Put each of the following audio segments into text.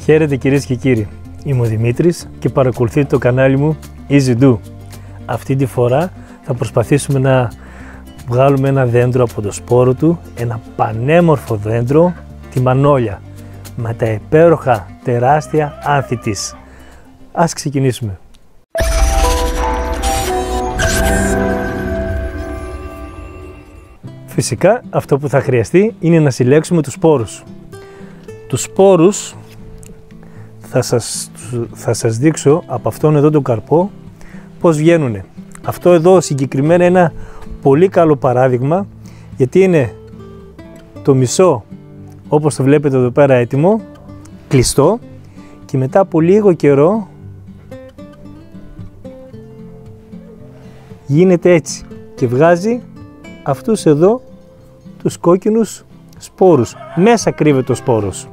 Χαίρετε κυρίες και κύριοι, είμαι ο Δημήτρης και παρακολουθείτε το κανάλι μου Easy Do. Αυτή τη φορά θα προσπαθήσουμε να βγάλουμε ένα δέντρο από το σπόρο του, ένα πανέμορφο δέντρο, τη μανόλια, με τα υπέροχα τεράστια άνθη της. Ας ξεκινήσουμε. Φυσικά αυτό που θα χρειαστεί είναι να συλλέξουμε τους σπόρους. Τους σπόρους θα σας δείξω από αυτόν εδώ τον καρπό πώς βγαίνουνε. Αυτό εδώ συγκεκριμένα είναι ένα πολύ καλό παράδειγμα, γιατί είναι το μισό, όπως το βλέπετε εδώ πέρα, έτοιμο, κλειστό, και μετά από λίγο καιρό γίνεται έτσι και βγάζει αυτούς εδώ τους κόκκινους σπόρους. Μέσα κρύβεται ο σπόρος.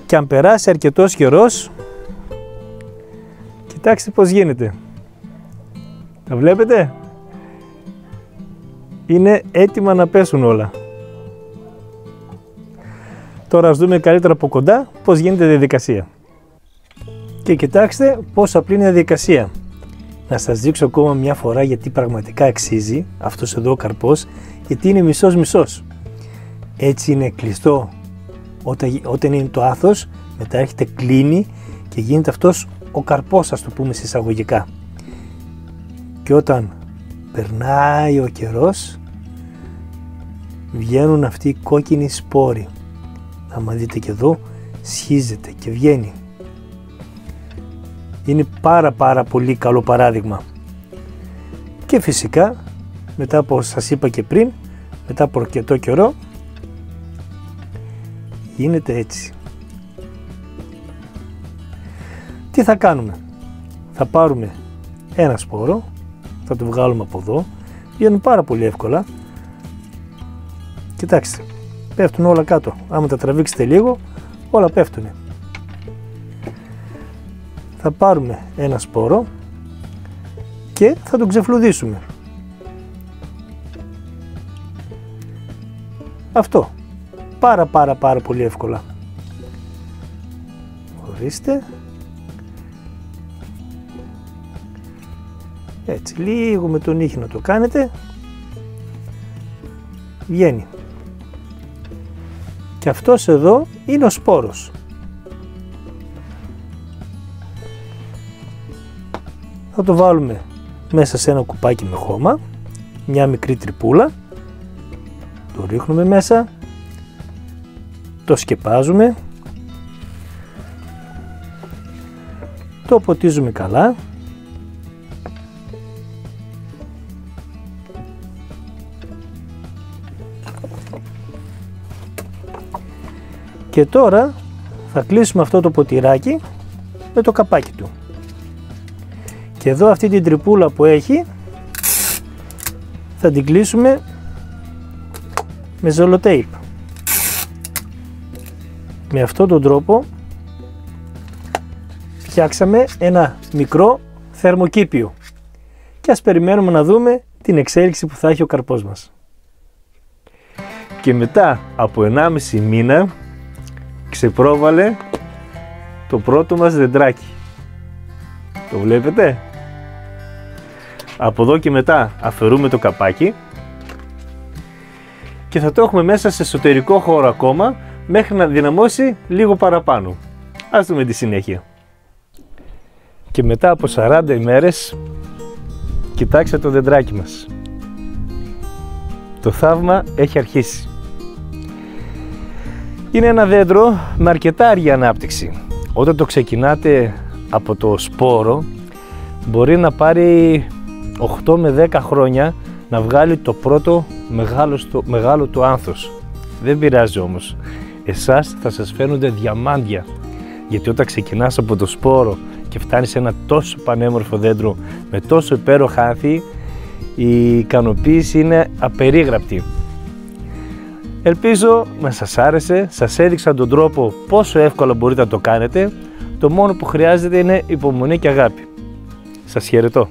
Και αν περάσει αρκετός καιρός, κοιτάξτε πώς γίνεται. Τα βλέπετε? Είναι έτοιμα να πέσουν όλα. Τώρα ας δούμε καλύτερα από κοντά πώς γίνεται η διαδικασία. Και κοιτάξτε πόσο απλή είναι η διαδικασία. Να σας δείξω ακόμα μια φορά γιατί πραγματικά αξίζει αυτός εδώ ο καρπός, γιατί είναι μισός-μισός. Έτσι είναι κλειστό όταν είναι το άθος, μετά έρχεται, κλείνει και γίνεται αυτός ο καρπός, ας το πούμε συσσαγωγικά. Και όταν περνάει ο καιρός, βγαίνουν αυτοί οι κόκκινοι σπόροι. Άμα δείτε και εδώ, σχίζεται και βγαίνει. Είναι πάρα πολύ καλό παράδειγμα. Και φυσικά, μετά από σας είπα και πριν, μετά από αρκετό καιρό, γίνεται έτσι. Τι θα κάνουμε? Θα πάρουμε ένα σπόρο, θα το βγάλουμε από εδώ, βγαίνουν πάρα πολύ εύκολα. Κοιτάξτε, πέφτουν όλα κάτω. Άμα τα τραβήξετε λίγο, όλα πέφτουν. Θα πάρουμε ένα σπόρο και θα τον ξεφλουδίσουμε. Αυτό. Πάρα πολύ εύκολα. Ορίστε. Έτσι, λίγο με τον ήχη να το κάνετε. Βγαίνει. Και αυτός εδώ είναι ο σπόρος. Θα το βάλουμε μέσα σε ένα κουπάκι με χώμα, μια μικρή τρυπούλα, το ρίχνουμε μέσα, το σκεπάζουμε, το ποτίζουμε καλά και τώρα θα κλείσουμε αυτό το ποτηράκι με το καπάκι του. Και εδώ αυτή την τρυπούλα που έχει θα την κλείσουμε με ζελοτέιπ. Με αυτόν τον τρόπο φτιάξαμε ένα μικρό θερμοκήπιο και ας περιμένουμε να δούμε την εξέλιξη που θα έχει ο καρπός μας. Και μετά από 1,5 μήνα ξεπρόβαλε το πρώτο μας δεντράκι. Το βλέπετε? Από εδώ και μετά αφαιρούμε το καπάκι και θα το έχουμε μέσα σε εσωτερικό χώρο ακόμα μέχρι να δυναμώσει λίγο παραπάνω. Ας δούμε τη συνέχεια. Και μετά από 40 ημέρες κοιτάξτε το δεντράκι μας. Το θαύμα έχει αρχίσει. Είναι ένα δέντρο με αρκετά αργή ανάπτυξη. Όταν το ξεκινάτε από το σπόρο μπορεί να πάρει 8 με 10 χρόνια να βγάλει το πρώτο μεγάλο του άνθος. Δεν πειράζει όμως, εσάς θα σας φαίνονται διαμάντια, γιατί όταν ξεκινάς από το σπόρο και φτάνεις σε ένα τόσο πανέμορφο δέντρο με τόσο υπέροχα άνθη, η ικανοποίηση είναι απερίγραπτη. Ελπίζω να σας άρεσε, σας έδειξα τον τρόπο πόσο εύκολα μπορείτε να το κάνετε. Το μόνο που χρειάζεται είναι υπομονή και αγάπη. Σας χαιρετώ.